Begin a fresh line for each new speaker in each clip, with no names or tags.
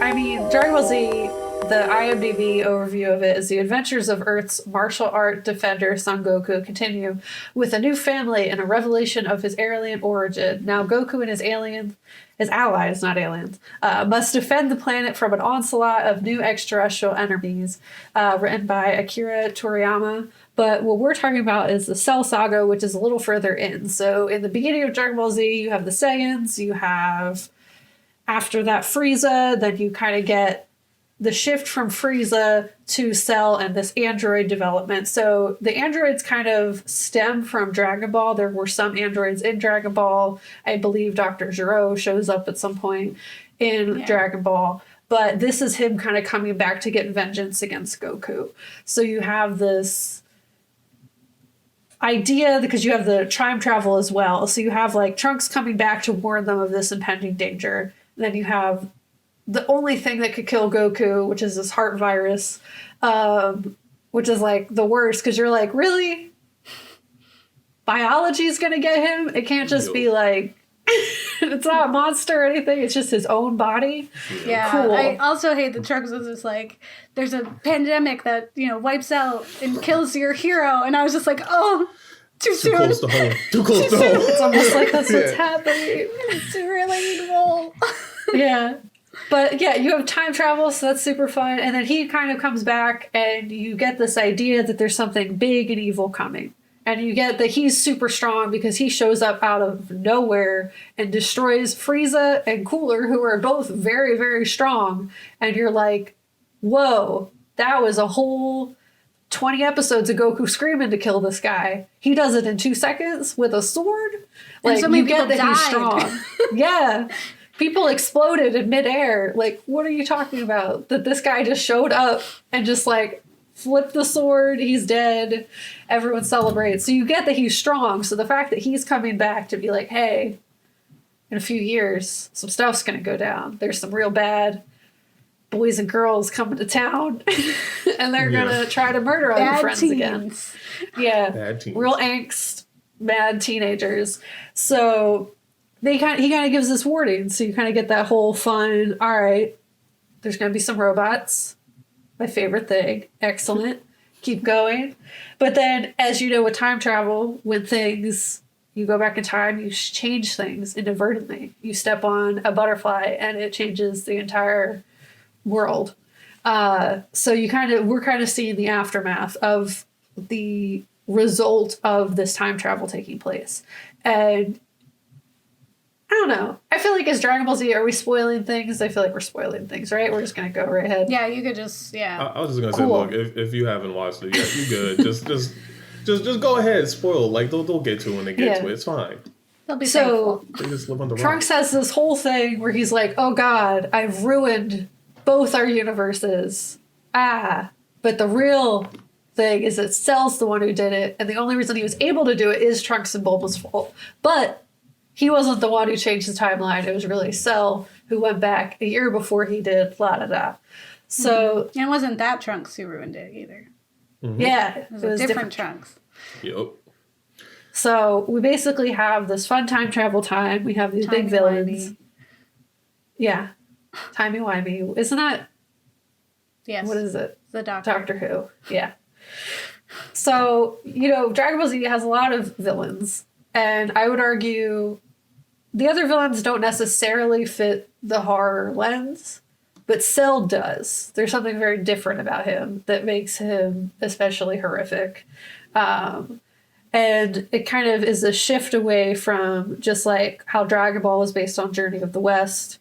I mean, Dragon Ball Z, the IMDb overview of it is the adventures of Earth's martial art defender Son Goku continue with a new family and a revelation of his alien origin. Now Goku and his allies, not aliens, must defend the planet from an onslaught of new extraterrestrial enemies, written by Akira Toriyama. But what we're talking about is the Cell Saga, which is a little further in. So in the beginning of Dragon Ball Z, you have the Saiyans, you have, after that, Frieza, then you kind of get the shift from Frieza to Cell and this android development. So the androids kind of stem from Dragon Ball. There were some androids in Dragon Ball. I believe Dr. Gero shows up at some point in Dragon Ball. But this is him kind of coming back to get vengeance against Goku. So you have this idea, because you have the time travel as well. So you have like Trunks coming back to warn them of this impending danger. And then you have the only thing that could kill Goku, which is this heart virus, which is like the worst, because you're like, really? Biology's gonna get him? It can't just be like, it's not a monster or anything, it's just his own body.
Yeah, cool. I also hate that Trunks was just like, there's a pandemic that, wipes out and kills your hero, and I was just like, oh, too soon.
Too close to home. Too close to home.
It's almost like that's what's happening.
It's really evil.
Yeah. But yeah, you have time travel, so that's super fun. And then he kind of comes back, and you get this idea that there's something big and evil coming. And you get that he's super strong because he shows up out of nowhere and destroys Frieza and Cooler, who are both very, very strong. And you're like, whoa, that was a whole 20 episodes of Goku screaming to kill this guy. He does it in 2 seconds with a sword. Like, so you get that he's strong. Yeah. People exploded in midair. Like, what are you talking about? That this guy just showed up and just like flipped the sword. He's dead. Everyone celebrates. So you get that he's strong. So the fact that he's coming back to be like, hey, in a few years, some stuff's going to go down. There's some real bad boys and girls coming to town and they're going to try to murder all your friends again. Yeah.
Bad teens.
Real angst, mad teenagers. So he kind of gives this warning, so you kind of get that whole fun, all right, there's going to be some robots. My favorite thing. Excellent. Keep going. But then, as you know, with time travel, when you go back in time, you change things inadvertently. You step on a butterfly and it changes the entire world. So we're kind of seeing the aftermath of the result of this time travel taking place. And I don't know. I feel like as Dragon Ball Z, are we spoiling things? I feel like we're spoiling things, right? We're just going to go right ahead.
Yeah, you could just,
I was just going to say, look, if you haven't watched it yet, you good. just go ahead and spoil. Like, they'll get to it when they get to it. It's fine.
They'll be
so
they just live on the
Trunks has this whole thing where he's like, oh God, I've ruined both our universes. But the real thing is that Cell's the one who did it, and the only reason he was able to do it is Trunks and Bulma's fault. But he wasn't the one who changed the timeline. It was really Cell who went back a year before he did, la-da-da. So...
And it wasn't that Trunks who ruined it either.
Mm-hmm. Yeah.
It was different Trunks.
Yep.
So we basically have this fun time travel time. We have these big villains. Yeah. Timey-wimey. Isn't that...
Yes.
What is it?
The Doctor.
Doctor Who. Yeah. So, Dragon Ball Z has a lot of villains. And I would argue the other villains don't necessarily fit the horror lens, but Cell does. There's something very different about him that makes him especially horrific. And it kind of is a shift away from just like how Dragon Ball was based on Journey of the West,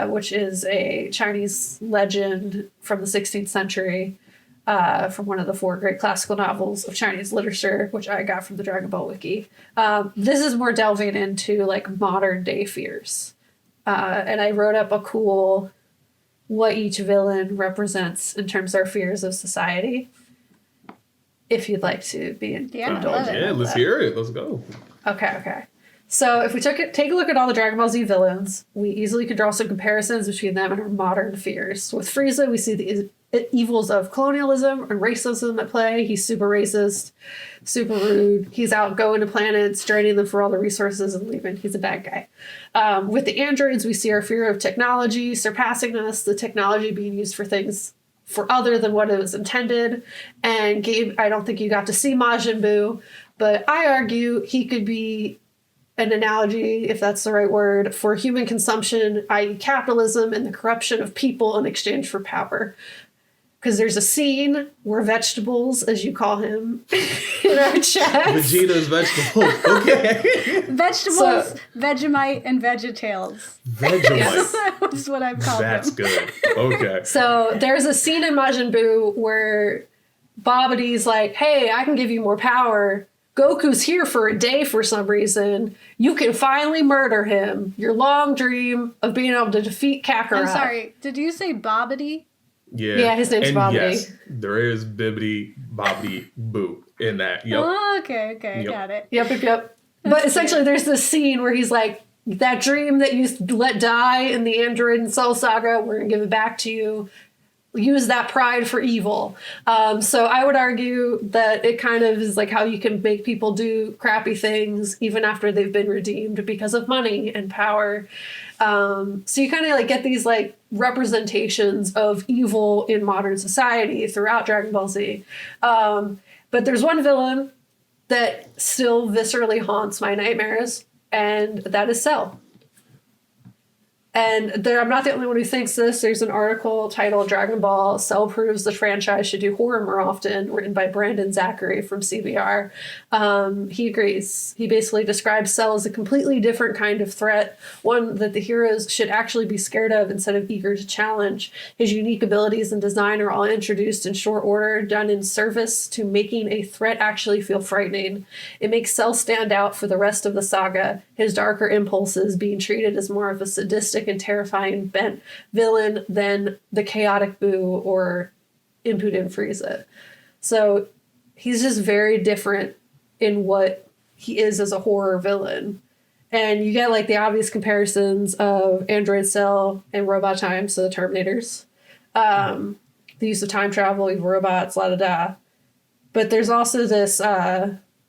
which is a Chinese legend from the 16th century, from one of the 4 great classical novels of Chinese literature, which I got from the Dragon Ball Wiki. This is more delving into like modern day fears. And I wrote up a cool what each villain represents in terms of our fears of society. If you'd like to be indulgent.
Yeah, let's hear it. Let's go.
Okay. So if we take a look at all the Dragon Ball Z villains, we easily could draw some comparisons between them and our modern fears. With Frieza, we see the evils of colonialism and racism at play. He's super racist, super rude. He's out going to planets, draining them for all the resources and leaving. He's a bad guy. With the androids, we see our fear of technology surpassing us, the technology being used for things for other than what it was intended. And Gabe, I don't think you got to see Majin Buu, but I argue he could be an analogy, if that's the right word, for human consumption, i.e. capitalism and the corruption of people in exchange for power. Because there's a scene where Vegetables, as you call him, in our chat.
Vegeta's Vegetables. Okay.
Vegetables, Vegemite, and VeggieTales.
Vegemite.
That's what I've called
That's
them.
good. Okay.
So there's a scene in Majin Buu where Babidi's like, hey, I can give you more power. Goku's here for a day for some reason. You can finally murder him. Your long dream of being able to defeat Kakarot.
I'm sorry, did you say Babidi?
Yeah.
His name's
and
Babidi.
Yes, there is Bibbidi Bobbidi Boo in that. Yep.
Oh, okay,
Yep.
got it.
Yep. But essentially there's this scene where he's like, that dream that you let die in the Android and Cell Saga, we're going to give it back to you. Use that pride for evil. So I would argue that it kind of is like how you can make people do crappy things even after they've been redeemed because of money and power. So you kind of like get these like representations of evil in modern society throughout Dragon Ball Z. But there's one villain that still viscerally haunts my nightmares, and that is Cell. And I'm not the only one who thinks this. There's an article titled Dragon Ball Cell Proves the Franchise Should Do Horror More Often, written by Brandon Zachary from CBR. He agrees. He basically describes Cell as a completely different kind of threat, one that the heroes should actually be scared of instead of eager to challenge. His unique abilities and design are all introduced in short order, done in service to making a threat actually feel frightening. It makes Cell stand out for the rest of the saga, his darker impulses being treated as more of a sadistic and terrifying bent villain than the chaotic Buu or impudent Frieza. So he's just very different in what he is as a horror villain. And you get like the obvious comparisons of Android Cell and Robot Time, so the Terminators. The use of time travel, evil robots, la-da-da. But there's also this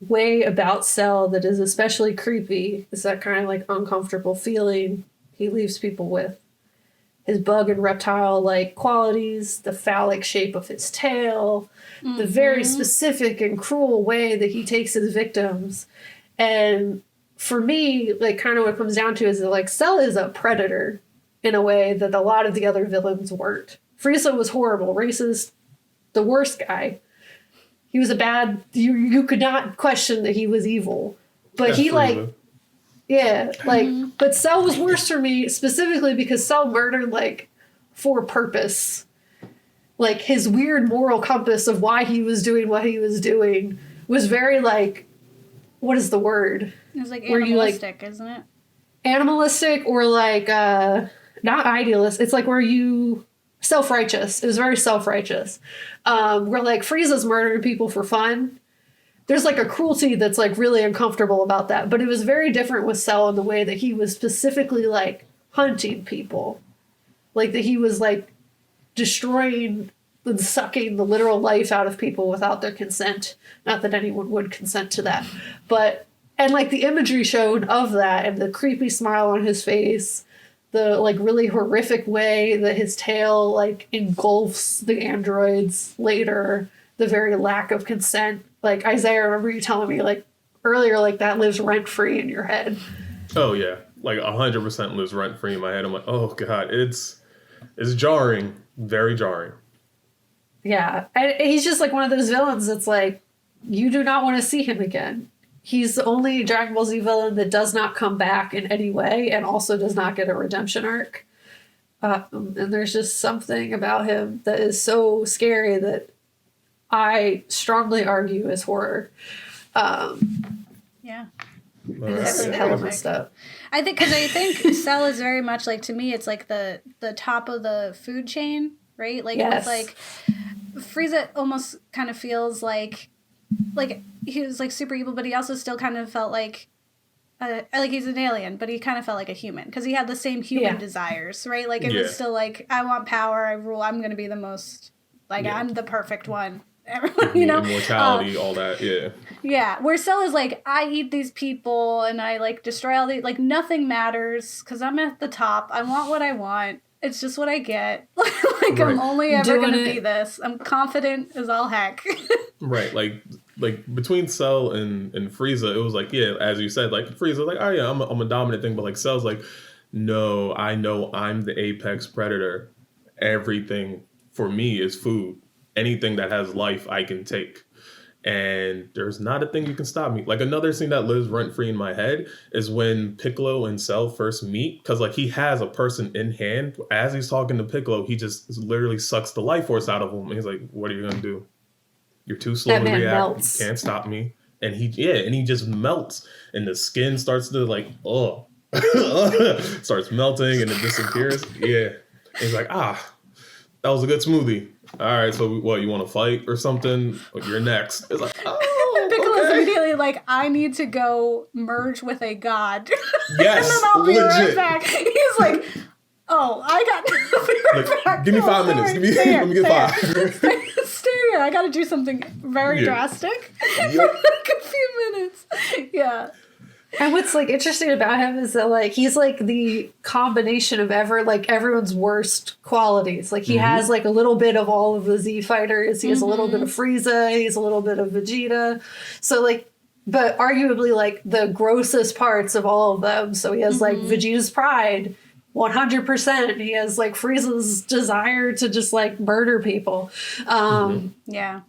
way about Cell that is especially creepy. It's that kind of like uncomfortable feeling he leaves people with. His bug and reptile-like qualities, the phallic shape of his tail, the very specific and cruel way that he takes his victims. And for me, like kind of what it comes down to is that like Cell is a predator in a way that a lot of the other villains weren't. Frieza was horrible, racist, the worst guy. He was a bad, you could not question that he was evil. But he like, yeah, like, but Cell was worse for me specifically because Cell murdered like for purpose. Like his weird moral compass of why he was doing what he was doing was very like, what is the word?
It was like
Where
animalistic, isn't it?
Animalistic or like, not idealist. It's like where you, self-righteous. It was very self-righteous. Where like Frieza's murdering people for fun. There's like a cruelty that's like really uncomfortable about that. But it was very different with Cell in the way that he was specifically like hunting people. Like that he was like destroying and sucking the literal life out of people without their consent. Not that anyone would consent to that. But, and like the imagery shown of that and the creepy smile on his face, the like really horrific way that his tail like engulfs the androids later, the very lack of consent. Like Isaiah, I remember you telling me like earlier, like that lives rent free in your head.
Oh yeah, like 100% lives rent free in my head. I'm like, oh god, it's jarring, very jarring.
Yeah, and he's just like one of those villains that's like you do not want to see him again. He's the only Dragon Ball Z villain that does not come back in any way and also does not get a redemption arc. And there's just something about him that is so scary that I strongly argue is horror.
Yeah.
It's hell of messed up.
I think Cell is very much like, to me, it's like the top of the food chain, right? Like,
Yes.
it's like Frieza almost kind of feels like he was like super evil, but he also still kind of felt like he's an alien, but he kind of felt like a human because he had the same human desires, right? Like it was still like, I want power, I rule, I'm going to be the most Like,
Yeah.
I'm the perfect one. Everyone, you know,
immortality, all that, yeah.
Yeah, where Cell is like, I eat these people and I like destroy all these, like nothing matters because I'm at the top. I want what I want. It's just what I get. Like
Right.
I'm only ever
Doing
gonna
it.
be this. I'm confident as all heck.
Right, like between Cell and Frieza, it was like, yeah, as you said, like Frieza, like, oh yeah, I'm a dominant thing, but like Cell's like, no, I know I'm the apex predator. Everything for me is food. Anything that has life, I can take. And there's not a thing you can stop me. Like another scene that lives rent free in my head is when Piccolo and Cell first meet, because like he has a person in hand. As he's talking to Piccolo, he just literally sucks the life force out of him. And he's like, "What are you gonna do? You're too slow
That
to
man
react.
melts.
You can't stop me." And he just melts, and the skin starts to like starts melting, and it disappears. Yeah, and he's like, that was a good smoothie. All right, so what, you want to fight or something? You're next. It's like,
Piccolo's
okay.
immediately like, I need to go merge with a god.
Yes,
and then I'll be right
legit.
back. He's like, oh, I got to be right
Like,
back.
give me
No,
5 minutes.
sorry.
Give me,
Stay here,
let me get
stay
5.
here. Stay here. I got to do something very
Yeah.
drastic.
Yep.
For like a few minutes. Yeah.
And what's like interesting about him is that like he's like the combination of everyone's worst qualities. Like he has like a little bit of all of the Z fighters. He has a little bit of Frieza. He's a little bit of Vegeta. So like, but arguably like the grossest parts of all of them. So he has like Vegeta's pride, 100%. He has like Frieza's desire to just like murder people.
Yeah.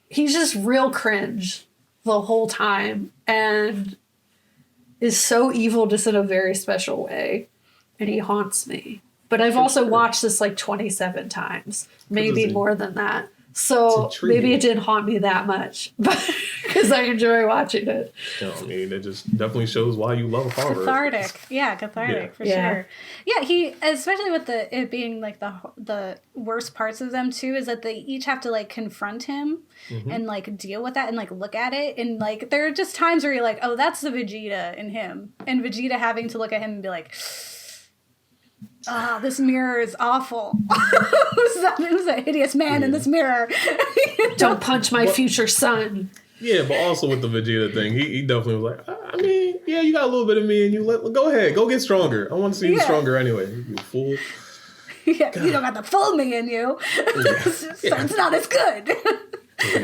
He's just real cringe the whole time and is so evil just in a very special way. And he haunts me. But I've also watched this like 27 times, maybe more than that. So maybe it didn't haunt me that much, but because I enjoy watching it.
I mean, it just definitely shows why you love horror.
Cathartic. Yeah, cathartic for sure. Yeah, he, especially with it being like the worst parts of them too, is that they each have to like confront him and like deal with that and like look at it. And like there are just times where you're like, oh, that's the Vegeta in him. And Vegeta having to look at him and be like, this mirror is awful. Who's that hideous man in this mirror?
Don't punch my future son.
Yeah, but also with the Vegeta thing, he definitely was like, I mean, yeah, you got a little bit of me in you. Go ahead, go get stronger. I want to see you stronger anyway, you fool.
Yeah, you don't got the full me in you. So it's not as good.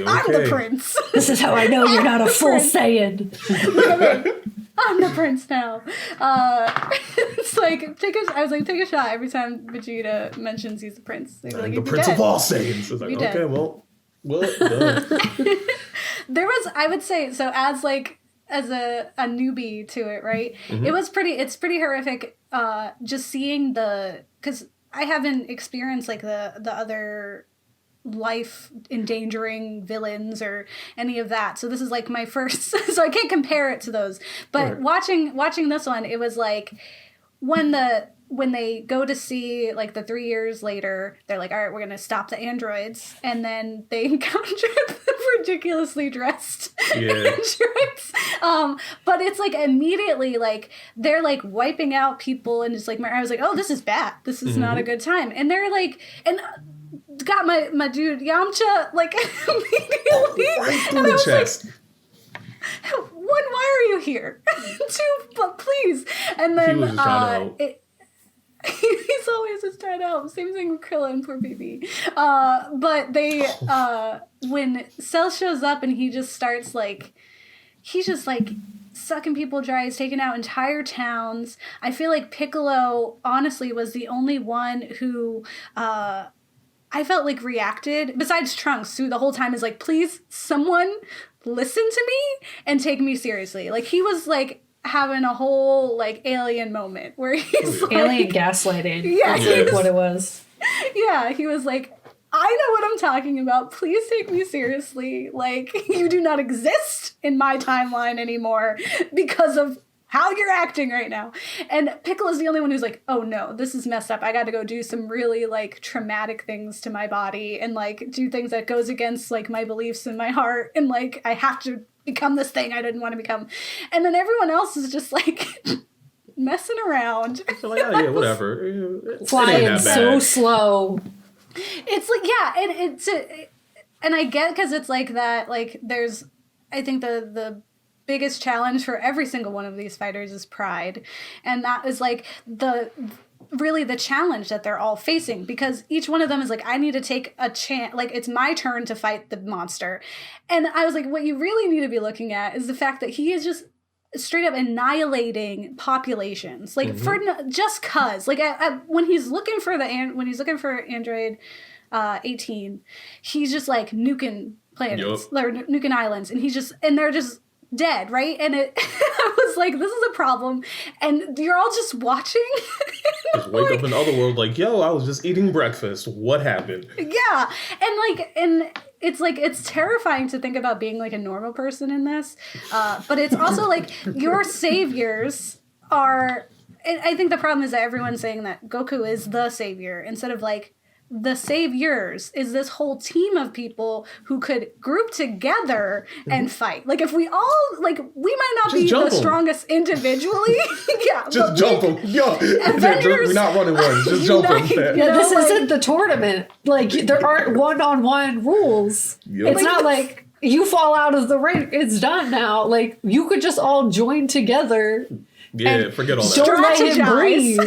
I'm the prince.
This is how I know you're not a full Saiyan.
Look at me. I'm the prince now. It's like, take a shot every time Vegeta mentions he's the prince. They'd be like,
The
"You'd be
Prince
dead."
of all Saiyans. It's like,
You're
okay,
dead.
well, done.
There was, I would say, so as a newbie to it, right? It's pretty horrific just seeing because I haven't experienced like the other life endangering villains or any of that. So this is like my first, so I can't compare it to those. But watching this one, it was like when they go to see like the 3 years later, they're like, all right, we're gonna stop the androids, and then they encounter the ridiculously dressed androids. But it's like immediately like they're like wiping out people and just like I was like, oh, this is bad. This is not a good time. And they're like, and got my dude Yamcha like immediately
Right through the chest.
Like, one, why are you here? Two, but please. And then
He was just trying to help.
He's always just trying to help. Same thing with Krillin, poor baby. But they when Cell shows up and he just starts like he's just like sucking people dry. He's taking out entire towns. I feel like Piccolo honestly was the only one who I felt like reacted, besides Trunks, who the whole time is like, please, someone listen to me and take me seriously. Like, he was like having a whole like alien moment where he's like,
Alien gaslighting.
Yeah,
That's like what it was.
Yeah, he was like, I know what I'm talking about. Please take me seriously. Like, you do not exist in my timeline anymore because of how you're acting right now. And Piccolo's the only one who's like, oh no, this is messed up. I got to go do some really like traumatic things to my body and like do things that goes against like my beliefs and my heart. And like, I have to become this thing I didn't want to become. And then everyone else is just like messing around.
So like, oh yeah, whatever. It ain't
Flying
that
so
bad.
slow.
It's like, yeah, and I get, because it's like that, like, there's, I think the biggest challenge for every single one of these fighters is pride. And that is like really the challenge that they're all facing, because each one of them is like, I need to take a chance, like, it's my turn to fight the monster. And I was like, what you really need to be looking at is the fact that he is just straight up annihilating populations, like, for just cause, like, when he's looking for Android 18, he's just like nuking planets, or nuking islands, and they're just dead, right? And I was like, this is a problem, and you're all just watching.
Just wake up in the other world like, yo, I was just eating breakfast. What happened? Yeah,
and it's like, it's terrifying to think about being like a normal person in this, but it's also like your saviors are. I think the problem is that everyone's saying that Goku is the savior instead of like, the saviors is this whole team of people who could group together and fight. Like, if we all, like, we might not be the strongest individually. Yeah.
Just jump them. Yo, we're not running ones. Just jump them.
Yeah, this isn't the tournament. Like, there aren't one-on-one rules. Yep. It's not like you fall out of the ring. It's done now. Like, you could just all join together.
Yeah, forget all that.
Don't let him breathe.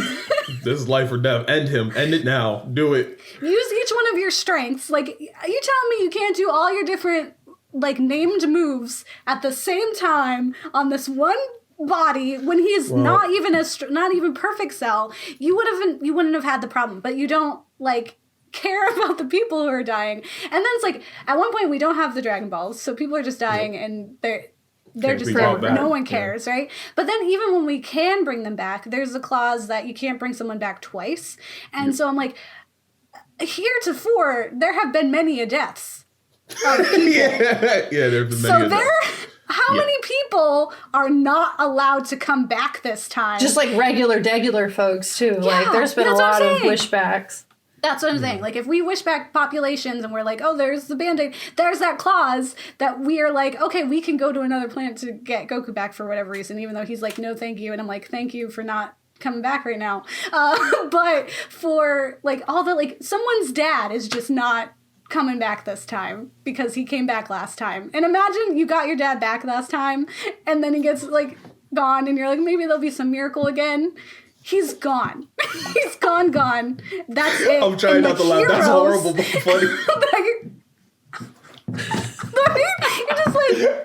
This is life or death. End him. End it now. Do it.
Use each one of your strengths. Like, you telling me you can't do all your different, like, named moves at the same time on this one body when he's not even perfect Cell. You wouldn't have had the problem, but you don't, like, care about the people who are dying. And then it's like, at one point we don't have the Dragon Balls, so people are just dying, and they're just there. No one cares, right? But then even when we can bring them back, there's a clause that you can't bring someone back twice. And so I'm like, heretofore, there have been many deaths of people.
Yeah, there have been many deaths.
How many people are not allowed to come back this time?
Just like regular folks, too. Yeah, like, there's been a lot of wishbacks.
That's what I'm saying. Like, if we wish back populations and we're like, oh, there's the Band-Aid, there's that clause that we are like, okay, we can go to another planet to get Goku back for whatever reason, even though he's like, no, thank you. And I'm like, thank you for not coming back right now. But for, like, all the, like, someone's dad is just not coming back this time because he came back last time. And imagine you got your dad back last time and then he gets, like, gone and you're like, maybe there'll be some miracle again. He's gone. He's gone. That's it.
I'm trying not to laugh. That's horrible but funny.
You're just like,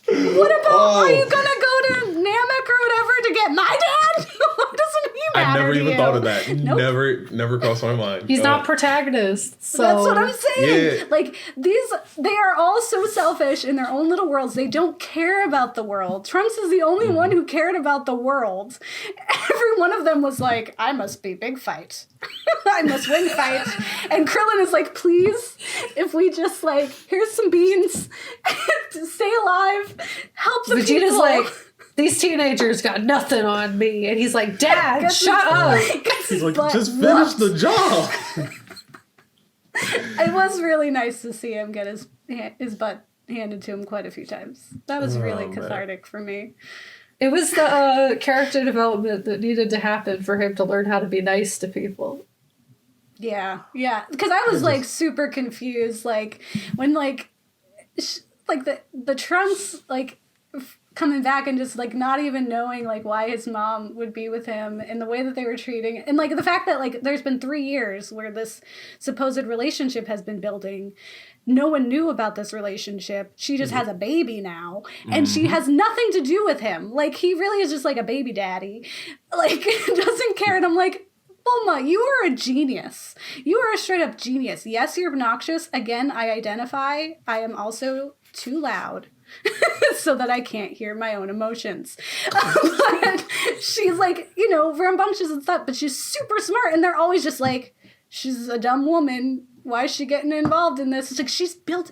what about, are you gonna go to Namek or whatever to get my dad? Doesn't he matter?
I never even thought of that.
Nope.
Never crossed my mind.
He's not protagonist. So
that's what I'm saying. Yeah. Like, they are all so selfish in their own little worlds. They don't care about the world. Trunks is the only one who cared about the world. Every one of them was like, I must be big fight. I must win fight. And Krillin is like, please, if we just, like, here's some beans, stay alive, help the people.
Vegeta's like, these teenagers got nothing on me. And he's like, Dad, shut up.
He's like, just finish the job.
It was really nice to see him get his butt handed to him quite a few times. That was really cathartic for me.
It was the character development that needed to happen for him to learn how to be nice to people.
Yeah. Because I was, like, super confused. Like, when, like, the Trunks, like, coming back and just, like, not even knowing, like, why his mom would be with him and the way that they were treating, and, like, the fact that, like, there's been 3 years where this supposed relationship has been building. No one knew about this relationship. She just has a baby now, and she has nothing to do with him. Like, he really is just, like, a baby daddy. Like, doesn't care, and I'm like, Bulma, you are a genius. You are a straight up genius. Yes, you're obnoxious. Again, I identify. I am also too loud. So that I can't hear my own emotions. But she's like, you know, rambunctious and stuff, but she's super smart, and they're always just like, she's a dumb woman. Why is she getting involved in this? It's like, she built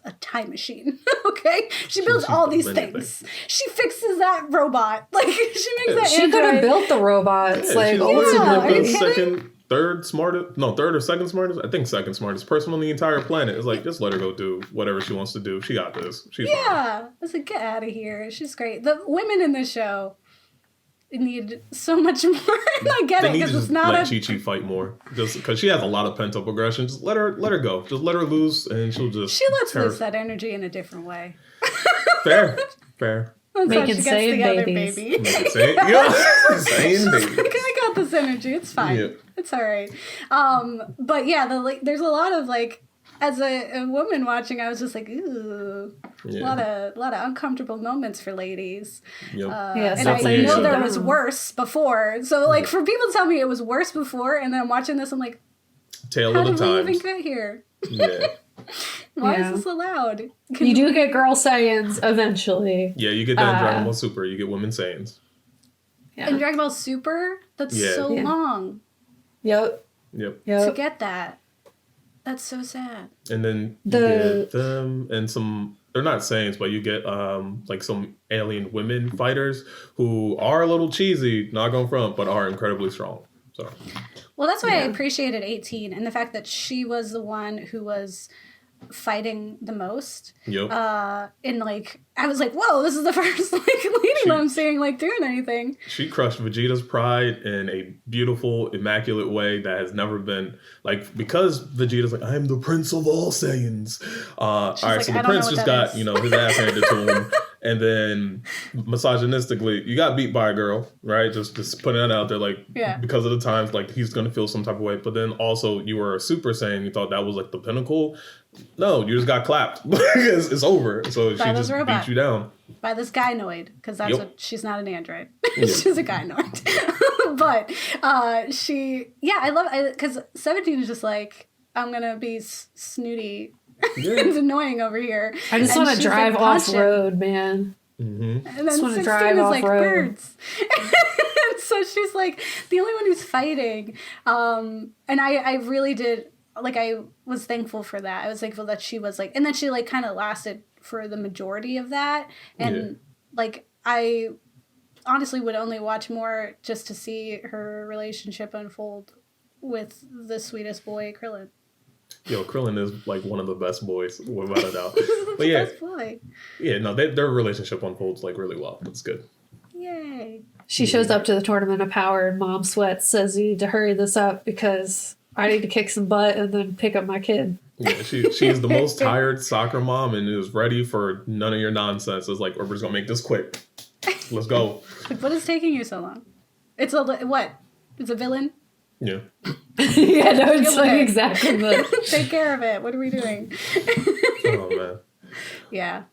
a time machine. Okay? She builds all these things. She fixes that robot. Like, she makes that
She could have built the robots.
Third or second smartest? I think second smartest person on the entire planet. It's like, just let her go do whatever she wants to do. She got this. She's fine.
I was like, get out of here. She's great. The women in this show, need so much more. And I get
They
it
need to
because it's
just
not
let Chi-Chi fight more. Just because she has a lot of pent-up aggression. Just let her go. Just let her loose and she'll just...
She lets loose that energy in a different way.
Fair.
That's how
Making
she gets
Saiyan
the other
babies.
baby.
Saiyan babies.
Like, I got this energy. It's fine.
Yeah.
It's all right. But yeah, there's a lot of like, as a woman watching, I was just like, ooh, a lot of uncomfortable moments for ladies.
Yep.
And I know there was worse before. So like, for people to tell me it was worse before, and then I'm watching this, I'm like,
Tale
how
of the
did we
times.
even get here?
Yeah.
Why is this allowed?
You do get girl Saiyans eventually.
Yeah, you get that in Dragon Ball Super. You get women Saiyans.
Yeah.
In Dragon Ball Super, that's so long.
Yep.
To get that. That's so sad.
And then you get them and some... They're not Saiyans, but you get like some alien women fighters who are a little cheesy, not going front, but are incredibly strong. So...
Well, that's why I appreciated 18 and the fact that she was the one who was fighting the most.
Yep.
And like, I was like, whoa, this is the first like lady that I'm seeing like doing anything.
She crushed Vegeta's pride in a beautiful, immaculate way that has never been like, because Vegeta's like, I'm the prince of all Saiyans. All right,
like,
so the prince just got, his ass handed to him. And then misogynistically, you got beat by a girl, right? Just putting that out there, like, because of the times, like, he's going to feel some type of way. But then also, you were a Super Saiyan. You thought that was, like, the pinnacle. No, you just got clapped. It's over. So she just beat you down.
By this gynoid, because that's what, she's not an android. She's a gynoid. But I love it, because 17 is just like, I'm going to be snooty. It's annoying over here.
I just want to drive off road, man.
Mm-hmm. And then 16 is like birds. And so she's like the only one who's fighting. And I really did, like, I was thankful for that. I was thankful that she was like, and then she like kind of lasted for the majority of that. And like, I honestly would only watch more just to see her relationship unfold with the sweetest boy, Krillin.
Yo, Krillin is like one of the best boys, without a doubt. But
best boy.
Yeah, no, their relationship unfolds like really well. It's good.
Yay.
She shows up to the Tournament of Power and Mom Sweat says you need to hurry this up because I need to kick some butt and then pick up my kid.
Yeah, she's the most tired soccer mom and is ready for none of your nonsense. It's like, we're just gonna make this quick. Let's go.
Like, what is taking you so long? It's what? It's a villain?
Yeah.
Yeah, no, it's like exactly that.
Take care of it. What are we doing?
Oh man.
Yeah.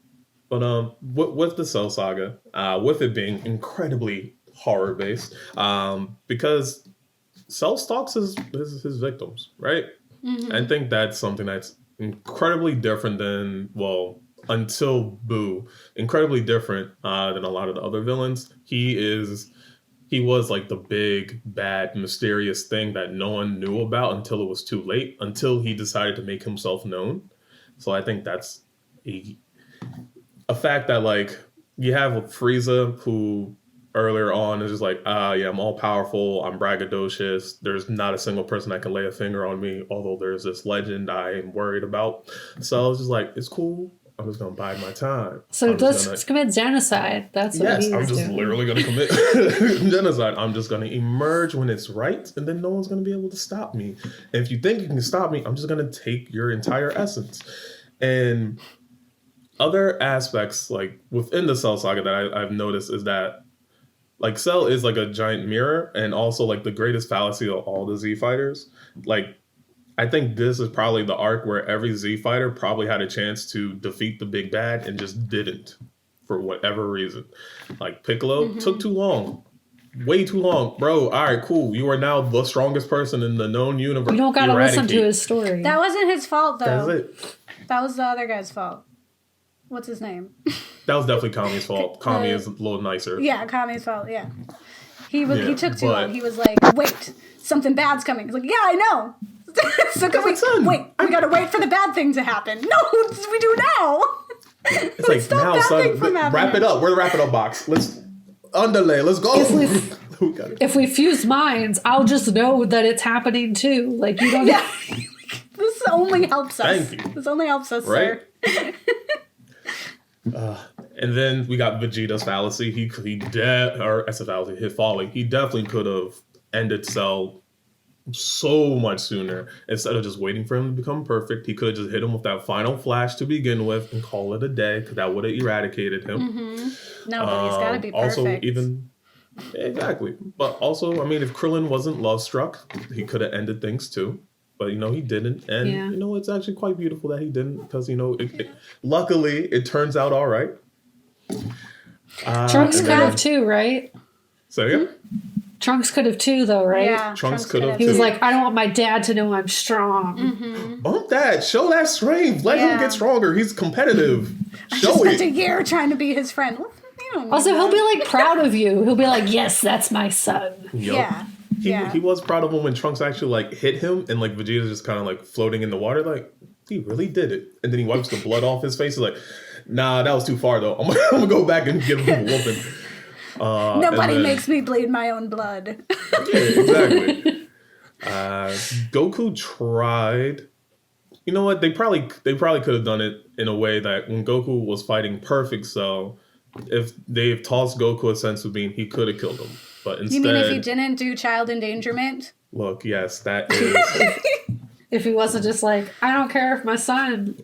But with the Cell Saga, with it being incredibly horror based, because Cell stalks his victims, right? Mm-hmm. I think that's something that's incredibly different than, well, until Boo, incredibly different than a lot of the other villains. He was like the big, bad, mysterious thing that no one knew about until it was too late, until he decided to make himself known. So I think that's a fact that, like, you have Frieza, who earlier on is just like, I'm all powerful, I'm braggadocious, there's not a single person that can lay a finger on me, although there's this legend I am worried about. So I was just like, it's cool. I'm just going to bide my time.
So let's commit genocide. That's what
Yes, I'm just literally going to commit genocide. I'm just going to emerge when it's right, and then no one's going to be able to stop me. And if you think you can stop me, I'm just going to take your entire essence. And other aspects, like, within the Cell Saga that I've noticed is that, like, Cell is like a giant mirror, and also, like, the greatest fallacy of all the Z fighters. Like, I think this is probably the arc where every Z fighter probably had a chance to defeat the big bad and just didn't for whatever reason. Like, Piccolo took too long. Way too long. Bro, all right, cool. You are now the strongest person in the known universe.
You don't gotta listen to his story.
That wasn't his fault, though.
That's it.
That was the other guy's fault. What's his name?
That was definitely Kami's fault. Kami is a little nicer.
Yeah, Kami's fault, yeah. He took too long. He was like, wait, something bad's coming. He's like, yeah, I know. So can we gotta wait for the bad thing to happen. No, we do now.
It's like, now, son, wrap it up. We're the wrap it up box. Let's underlay. Let's go.
If we fuse minds, I'll just know that it's happening too. Like, you don't.
Yeah. This only helps us.
Thank you.
This only helps us,
right?
sir.
And then we got Vegeta's fallacy. Or as a fallacy, his folly. He definitely could have ended Cell so much sooner instead of just waiting for him to become perfect. He could have just hit him with that final flash to begin with and call it a day, because that would have eradicated him.
No, but he's got to be perfect.
Also, exactly. But also, I mean, if Krillin wasn't love struck, he could have ended things too. But he didn't, and it's actually quite beautiful that he didn't, because luckily it turns out all right.
Trunks could have too, right?
So yeah.
Trunks could have too, though, right?
Yeah,
Trunks could have.
He was like, I don't want my dad to know I'm strong.
Bump that. Show that strength. Let him get stronger. He's competitive. Show
I just
it.
spent a year trying to be his friend.
Also, he'll be like proud of you. He'll be like, yes, that's my son.
Yep.
Yeah.
He was proud of him when Trunks actually like hit him, and like Vegeta's just kind of like floating in the water, like he really did it. And then he wipes the blood off his face. He's like, nah, that was too far though. I'm gonna go back and give him a whooping.
Nobody makes me bleed my own blood.
Yeah, exactly. Goku tried. You know what? They probably could have done it in a way that when Goku was fighting Perfect Cell, if they've tossed Goku a senzu bean, he could have killed him. But instead,
You mean if he didn't do child endangerment?
Look, yes, that is.
If he wasn't just like, I don't care if my son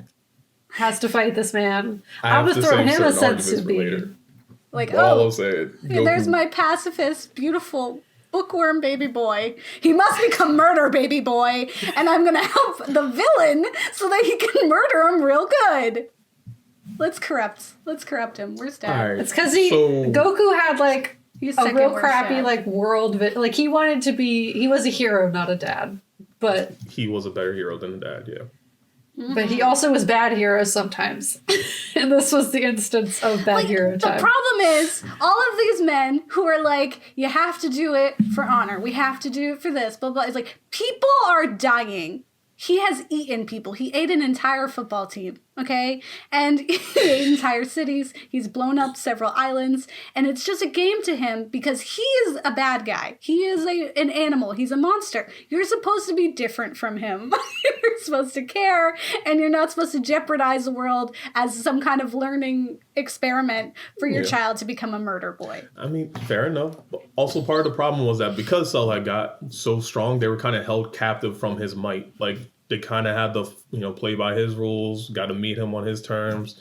has to fight this man, I'm gonna throw him a senzu bean.
Like,
all I'm saying,
there's my pacifist, beautiful bookworm baby boy. He must become murder baby boy, and I'm gonna help the villain so that he can murder him real good. Let's corrupt him. Where's Dad?
Right.
It's because Goku had like
He's
a real
worst
crappy
dad.
like like he wanted to be. He was a hero, not a dad, but
he was a better hero than the dad. Yeah.
But he also was bad hero sometimes. And this was the instance of bad hero time.
The problem is, all of these men who are like, you have to do it for honor. We have to do it for this, blah, blah. It's like, people are dying. He has eaten people. He ate an entire football team, okay? And he ate entire cities. He's blown up several islands. And it's just a game to him because he is a bad guy. He is an animal. He's a monster. You're supposed to be different from him. You're supposed to care, and you're not supposed to jeopardize the world as some kind of learning experiment for your child to become a murder boy.
I mean, fair enough. Also, part of the problem was that because Cell had got so strong, they were kind of held captive from his might. Like, they kind of had to, play by his rules, got to meet him on his terms.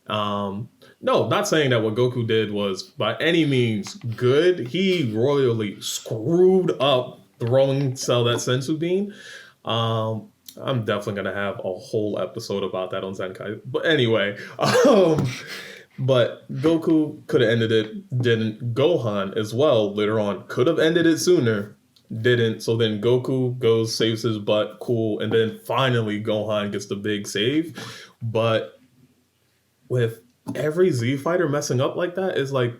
No, not saying that what Goku did was by any means good. He royally screwed up throwing Cell that senzu bean. I'm definitely going to have a whole episode about that on Zenkai. But anyway, but Goku could have ended it, didn't. Gohan as well, later on, could have ended it sooner, didn't. So then Goku goes, saves his butt, cool. And then finally Gohan gets the big save. But with every Z fighter messing up like that, is like,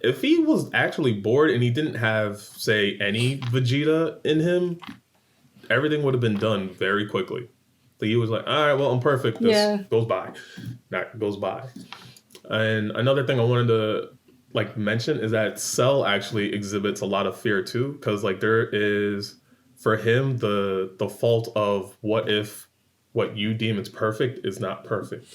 if he was actually bored and he didn't have, say, any Vegeta in him, everything would have been done very quickly. So he was like, all right, well, I'm perfect. This goes by. That goes by. And another thing I wanted to mention is that Cell actually exhibits a lot of fear too. Because there is, for him, the fault of what if what you deem is perfect is not perfect.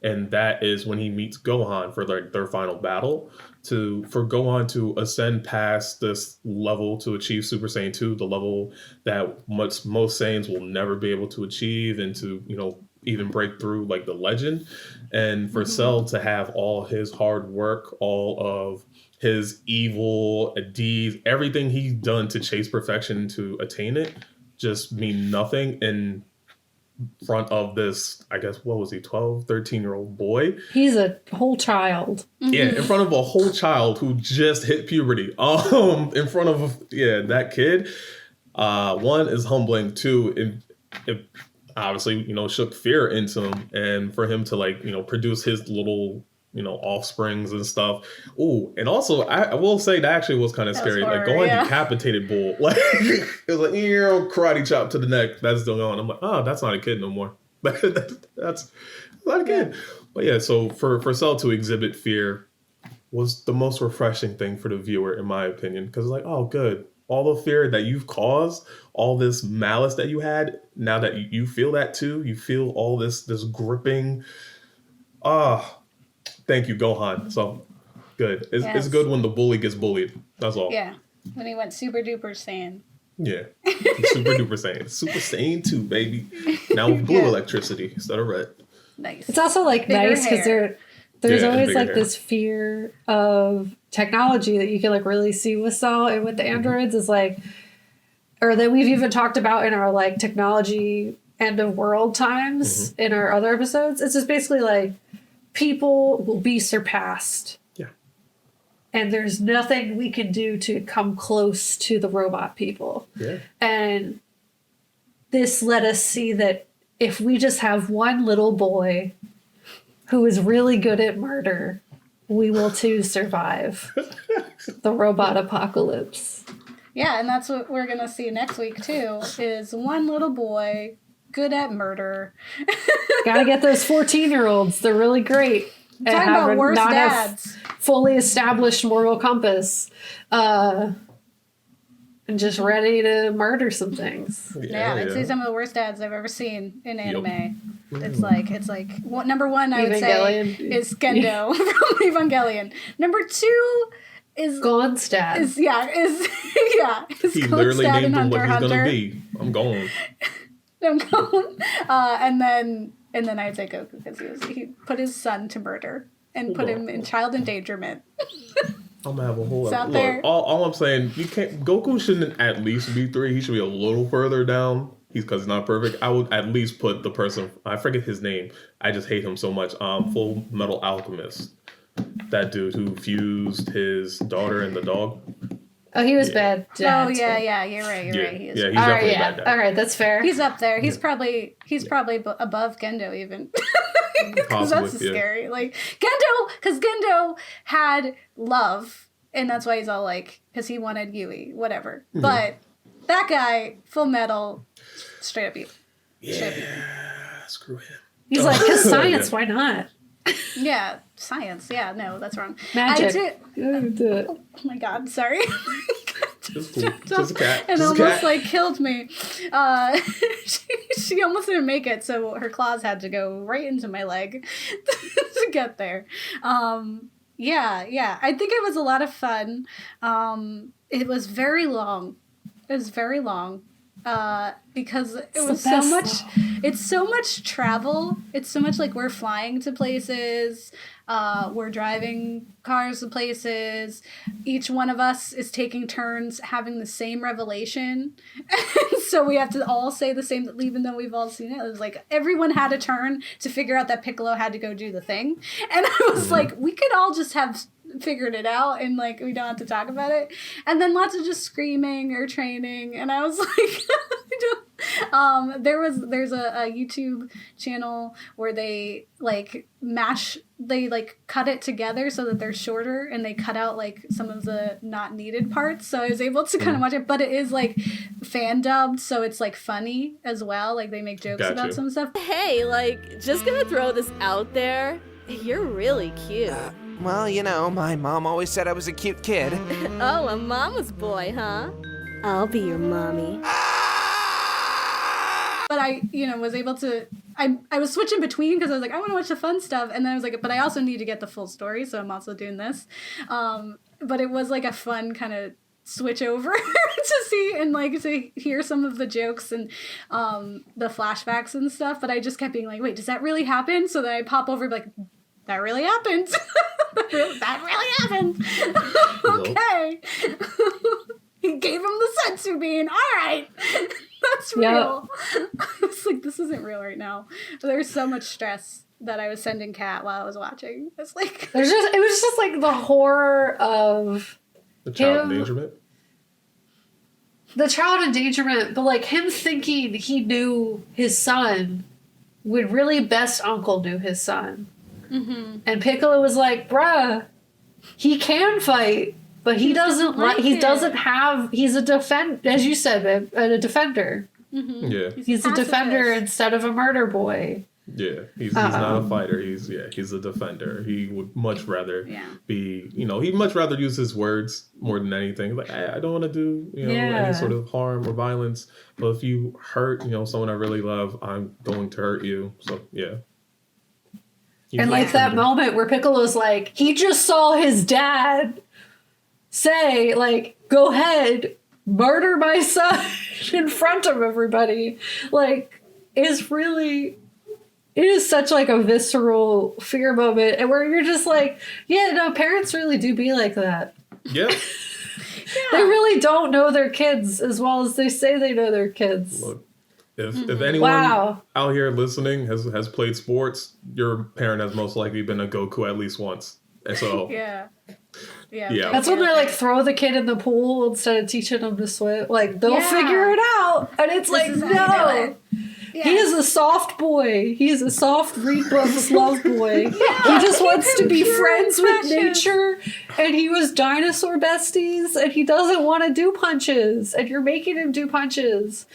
And that is when he meets Gohan for their final battle. For Gohan to ascend past this level to achieve Super Saiyan 2, the level that most Saiyans will never be able to achieve, and to, even break through the legend. And for Cell to have all his hard work, all of his evil deeds, everything he's done to chase perfection to attain it, just mean nothing in front of this, I guess, what was he, 12, 13-year-old boy?
He's a whole child.
Yeah, in front of a whole child who just hit puberty. In front of, that kid. One is humbling. Two, it obviously, shook fear into him. And for him to, produce his little, offsprings and stuff. Ooh, and also, I will say that actually was kind of scary. Gohan decapitated Bull. It was like, karate chop to the neck. That's still going. I'm like, oh, that's not a kid no more. That's not a kid. But yeah, so for Cell to exhibit fear was the most refreshing thing for the viewer, in my opinion. Because it's like, oh, good. All the fear that you've caused, all this malice that you had, now that you feel that too, you feel all this gripping, Thank you, Gohan. So good. It's good when the bully gets bullied. That's all.
Yeah. When he went super duper Saiyan.
Yeah. Super duper Saiyan. Super Saiyan 2, baby. Now with blue electricity instead of red.
Nice.
It's also like
Bigger
nice because there's always like
hair.
this fear of technology that you can like really see with Cell and with the androids is like, or that we've even talked about in our like technology end of world times in our other episodes. It's just basically like people will be surpassed.
Yeah.
And there's nothing we can do to come close to the robot people.
Yeah.
And this let us see that if we just have one little boy who is really good at murder, we will too survive the robot apocalypse.
Yeah, and that's what we're gonna see next week too. Is one little boy good at murder.
Gotta get those 14-year-olds. They're really great.
Talking about worst dads.
Fully established moral compass. And just ready to murder some things.
Yeah, I'd say some of the worst dads I've ever seen in anime. It's like what number one I would say is Gendo from Evangelion. Number two is
Gon's dad.
Is
He literally named him what he's gonna be. I'm going.
I'm going. And then I'd say Goku because he put his son to murder and put him in child endangerment.
I'm gonna have a whole
out
look.
there.
All I'm saying, you can't. Goku shouldn't at least be 3. He should be a little further down. Because he's not perfect. I would at least put the person. I forget his name. I just hate him so much. Full Metal Alchemist. That dude who fused his daughter and the dog.
Oh, he was bad.
Oh yeah. You're right. He is.
Yeah, he's definitely a bad guy.
All right, that's fair.
He's up there. He's probably above Gendo even. Because that's scary. Like because Gendo had love, and that's why he's all like, because he wanted Yui, whatever. Mm-hmm. But that guy, Full Metal, straight up evil.
Screw him.
He's like, because science, why not?
Yeah, science. Yeah, no, that's wrong.
Magic.
Oh my god, sorry.
Just a cat.
And almost like killed me. She almost didn't make it, so her claws had to go right into my leg to get there. Yeah. I think it was a lot of fun. It was very long. Because it was so much. It's so much travel. It's so much like we're flying to places. We're driving cars to places. Each one of us is taking turns having the same revelation. So we have to all say the same, even though we've all seen it. It was like everyone had a turn to figure out that Piccolo had to go do the thing. And I was like, we could all just have figured it out and like we don't have to talk about it. And then lots of just screaming or training. And I was like, there's a YouTube channel where they like cut it together so that they're shorter and they cut out like some of the not needed parts. So I was able to kind of watch it, but it is like fan dubbed, so it's like funny as well. Like they make jokes about some stuff.
Hey, like just gonna throw this out there. You're really cute.
Well, you know, my mom always said I was a cute kid.
Oh, a mama's boy, huh? I'll be your mommy.
But I, was able to, I was switching between because I was like, I want to watch the fun stuff. And then I was like, but I also need to get the full story. So I'm also doing this. But it was like a fun kind of switch over to see and like to hear some of the jokes and the flashbacks and stuff. But I just kept being like, wait, does that really happen? So then I pop over and be like, that really happened. That really happened. Okay. He gave him the sensu bean. All right. That's real. Yep. I was like, this isn't real right now. But there's so much stress that I was sending Kat while I was watching. It's like
it was just like the horror of
the child endangerment.
The child endangerment, but like him thinking he knew his son when really best uncle knew his son. Mm-hmm. And Piccolo was like, bruh, he can fight, but he doesn't like he doesn't have, he's a as you said, babe, a defender.
Mm-hmm. Yeah.
He's a defender instead of a murder boy.
Yeah, he's not a fighter. He's a defender. He would much rather be, he'd much rather use his words more than anything. Like, I don't want to do, any sort of harm or violence. But if you hurt, someone I really love, I'm going to hurt you. So, yeah.
And like that moment where Piccolo's like, he just saw his dad say, like, go ahead, murder my son in front of everybody. Like, is really, it is such like a visceral fear moment, and where you're just like, yeah, no, parents really do be like that.
Yep.
They really don't know their kids as well as they say they know their kids.
Look, if anyone
Wow.
out here listening has played sports, your parent has most likely been a Goku at least once. And so
Yeah.
That's when they're like, throw the kid in the pool instead of teaching them to swim. Like, they'll figure it out. And it's like,
is how you do
no.
it. Yeah.
He is a soft boy. He is a soft read books love boy. He just wants to be
pure
friends
and
with
precious.
nature. And he was dinosaur besties. And he doesn't want to do punches. And you're making him do punches.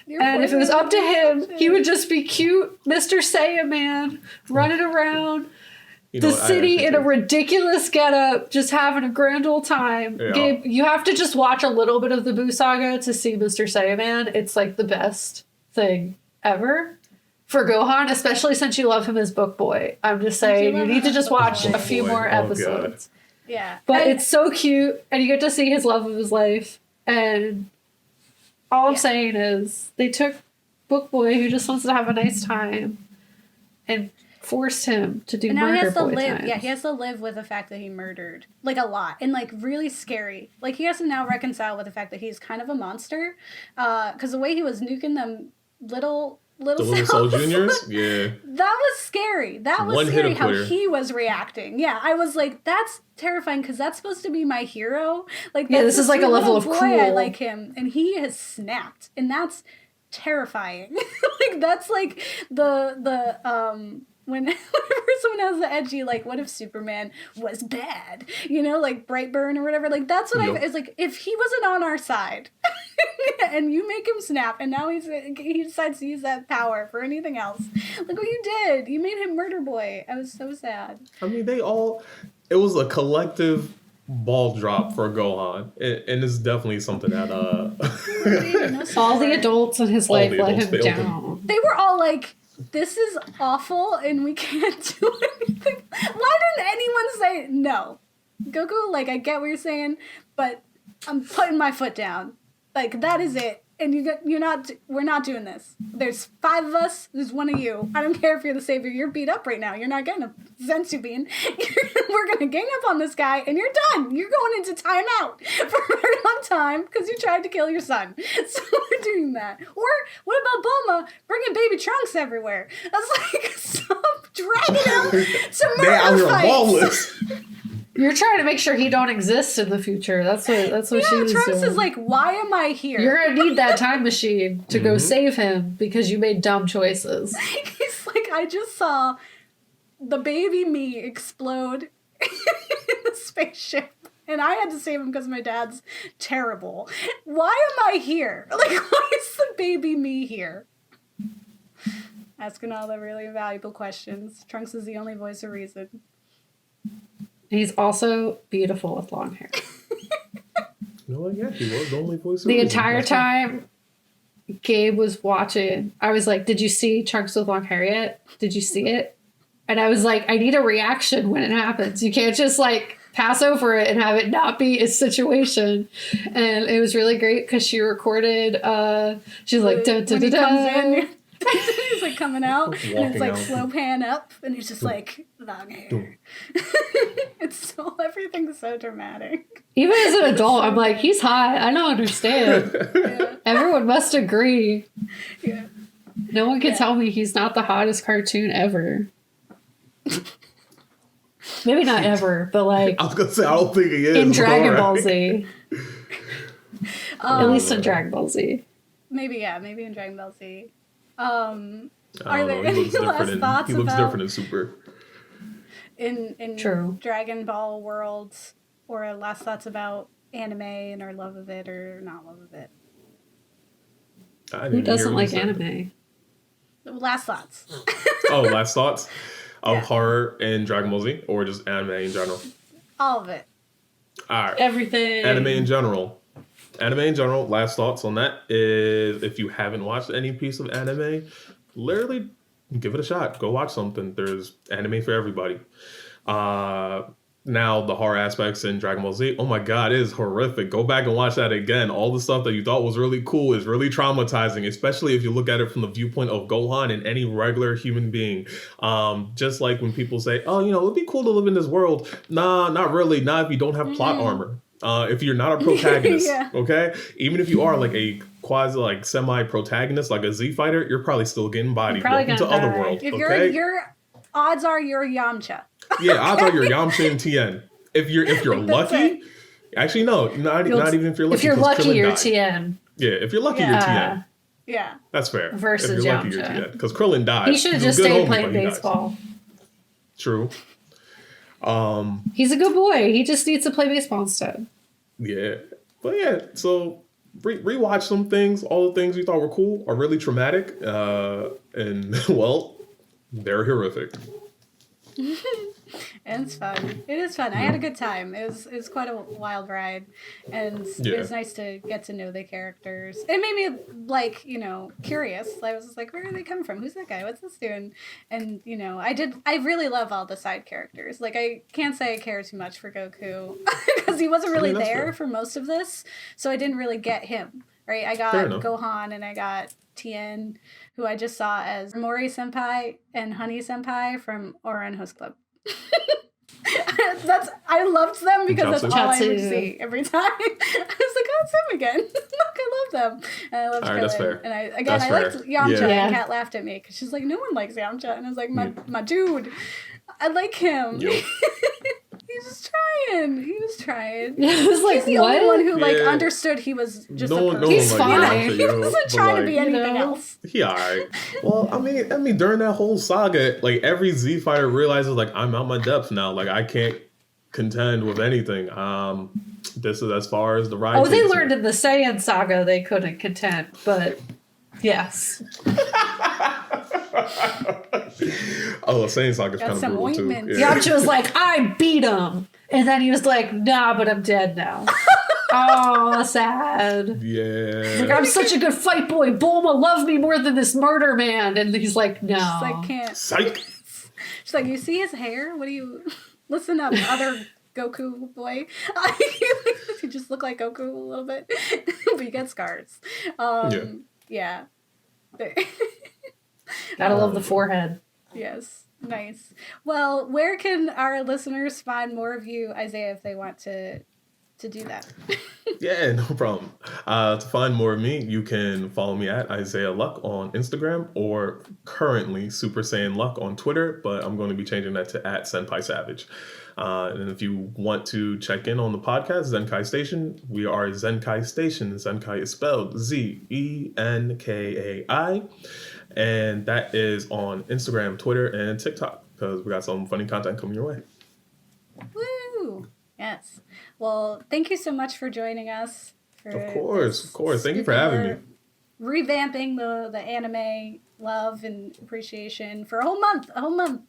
And if it was up to him, he would just be cute Mr. Saiyaman running around the city in a ridiculous getup, just having a grand old time.
Yeah.
Gabe, you have to just watch a little bit of the Buu Saga to see Mr. Saiyaman. It's like the best thing ever for Gohan, especially since you love him as Book Boy. I'm just saying, you need to just watch a few more episodes.
Yeah.
But it's so cute, and you get to see his love of his life. And all I'm saying is, they took Book Boy, who just wants to have a nice time, and forced him to do
And now he
murder
has to
boy
live.
times.
Yeah, he has to live with the fact that he murdered, like, a lot, and like really scary. Like, he has to now reconcile with the fact that he's kind of a monster, because the way he was nuking them little
the Little Soul
cells,
Juniors? Yeah.
that was scary. That was
One
scary
hit
how
player.
he was reacting. Yeah, I was like, that's terrifying because that's supposed to be my hero. Like,
Yeah,
that's
this is
the
like a
sweet
level
little
of
boy, I
cool.
like him, and he has snapped, and that's terrifying. Like, that's like the whenever someone has the edgy, like, what if Superman was bad? You know, like Brightburn or whatever. Like, that's what
Yep.
it's like, if he wasn't on our side and you make him snap and now he decides to use that power for anything else. Look what you did. You made him murder boy. I was so sad.
I mean, it was a collective ball drop for Gohan. And it's definitely something that,
All the adults in his
All
life
the
let
adults
him
failed him.
down.
They were all like, this is awful and we can't do anything. Why didn't anyone say no? Goku, like, I get what you're saying, but I'm putting my foot down. Like, that is it. And we're not doing this. There's 5 of us, there's 1 of you. I don't care if you're the savior, you're beat up right now. You're not getting a Zensu bean. We're gonna gang up on this guy and you're done. You're going into timeout for a very long time because you tried to kill your son. So we're doing that. Or what about Bulma bringing baby Trunks everywhere? I was like, stop dragging him to
they out
murder
here
fights.
ballless.
You're trying to make sure he don't exist in the future. That's what she was
Trunks
doing.
is like, why am I here?
You're gonna need that time machine to go save him because you made dumb choices.
He's like, I just saw the baby me explode in the spaceship. And I had to save him because my dad's terrible. Why am I here? Like, why is the baby me here? Asking all the really valuable questions. Trunks is the only voice of reason.
He's also beautiful with long hair.
You know what? Yeah, he was the only voice of
The
reason.
entire
That's right.
time Gabe was watching, I was like, did you see Trunks with long hair yet? Did you see it? And I was like, I need a reaction when it happens. You can't just like pass over it and have it not be a situation. And it was really great because she recorded, she's like, da, da,
When
da,
he comes
da.
in, he's like coming out, and it's
Walking
like
out.
slow pan up, and he's just like, long hair. It's so, everything's so dramatic.
Even as an adult, I'm like, he's hot. I don't understand.
Yeah.
Everyone must agree.
Yeah.
No one can tell me he's not the hottest cartoon ever. Maybe not ever, but like
I was gonna say I don't think he is.
in
but
Dragon
alright.
Ball Z. At least in Dragon Ball Z.
Maybe in Dragon Ball Z.
I
Are
don't
there
know. He
any
looks
last
different.
thoughts
He looks
about
different in Super.
in
True.
Dragon Ball worlds, or last thoughts about anime and our love of it or not love of it?
I didn't
Who
hear
doesn't
what
like
you said.
anime?
Last thoughts.
Oh, last thoughts of
Yeah.
horror in Dragon Ball Z, or just anime in general?
All of it.
All right.
Everything.
Anime in general. Anime in general, last thoughts on that is if you haven't watched any piece of anime, literally give it a shot. Go watch something. There's anime for everybody. Now the horror aspects in Dragon Ball Z, oh my god, it is horrific. Go back and watch that again. All the stuff that you thought was really cool is really traumatizing, especially if you look at it from the viewpoint of Gohan and any regular human being. Just like when people say, oh, it'd be cool to live in this world. Nah, not really. Not if you don't have plot armor. If you're not a protagonist, okay? Even if you are like a quasi, like semi-protagonist, like a Z fighter, you're probably still getting bodied. Welcome to Otherworld,
if
okay?
your odds are you're Yamcha.
Yeah, odds are you're Yamcha and Tien. If you're lucky, actually no, not even if you're lucky.
If you're lucky,
Krillin
you're
died.
Tien.
Yeah, if you're lucky, you're Tien.
Yeah,
that's fair.
Versus
if you're lucky,
Yamcha.
you're Tien. Because Krillin died.
He should have just stayed playing baseball.
True.
He's a good boy. He just needs to play baseball instead.
Yeah, but yeah. So rewatch some things. All the things you thought were cool are really traumatic, and well, they're horrific.
And it's fun. It is fun. I had a good time. It was quite a wild ride, and it was nice to get to know the characters. It made me curious. I was just like, where are they coming from? Who's that guy? What's this doing? And I really love all the side characters. Like, I can't say I care too much for Goku because he wasn't really there for most of this, so I didn't really get him. Right? I got Gohan and I got Tien, who I just saw as Mori Senpai and Honey Senpai from Ouran Host Club. I loved them because that's all I would see every time. I was like, oh, it's him again. Look, I love them. And I loved Krillin.
That's fair.
And I liked Yamcha, and Kat laughed at me because she's like, no one likes Yamcha. And I was like, my dude, I like him. Yep. He was trying.
It was like,
he's the only one who understood he was just a person.
He's fine.
He wasn't trying to be anything else.
He alright. Well, I mean, during that whole saga, like every Z fighter realizes, like, I'm out my depth now. Like, I can't contend with anything. This is as far as the ride.
Oh, they learned in the Saiyan saga they couldn't contend, but yes.
Oh, Saiyan Saga's kind of brutal too.
Yeah. Yamcha was like, I beat him. And then he was like, nah, but I'm dead now. Oh, sad.
Yeah.
Like, I'm such a good fight boy. Bulma loved me more than this murder man. And he's like, no.
She's like, can't.
Psych.
She's like, you see his hair? What do you... Listen up, other Goku boy. You just look like Goku a little bit. But you got scars. Yeah.
Gotta love the forehead.
Yes. Nice. Well, where can our listeners find more of you, Isaiah, if they want to do that?
Yeah, no problem. To find more of me, you can follow me at Isaiah Luck on Instagram or currently Super Saiyan Luck on Twitter, but I'm going to be changing that to at Senpai Savage. And if you want to check in on the podcast, Zenkai Station, we are Zenkai Station. Zenkai is spelled Zenkai. And that is on Instagram, Twitter, and TikTok because we got some funny content coming your way.
Woo! Yes. Well, thank you so much for joining us.
Of course. Thank you for having me.
Revamping the anime love and appreciation for a whole month.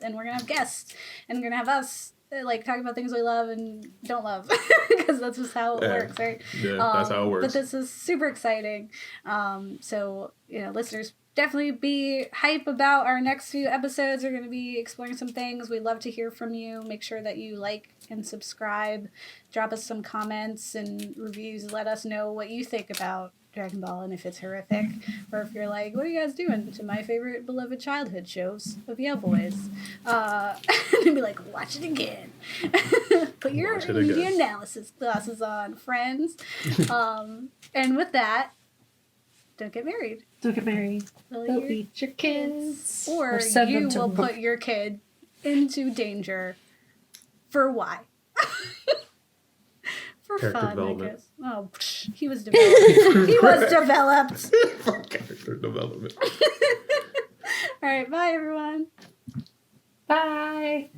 And we're going to have guests. And we're going to have us talk about things we love and don't love. Because that's just how it works, right?
Yeah, that's how it works.
But this is super exciting. So, listeners, definitely be hype about our next few episodes. We're going to be exploring some things. We'd love to hear from you. Make sure that you like and subscribe. Drop us some comments and reviews. Let us know what you think about Dragon Ball and if it's horrific. Or if you're like, what are you guys doing to my favorite beloved childhood shows of Yale Boys? And be like, watch it again. Put your media analysis glasses on, friends. And with that, don't get married.
Don't get married. They'll eat your kids.
Or you will put your kid into danger. For why? For fun, I guess. Oh, he was developed. He was developed.
For character development.
All right, bye, everyone.
Bye.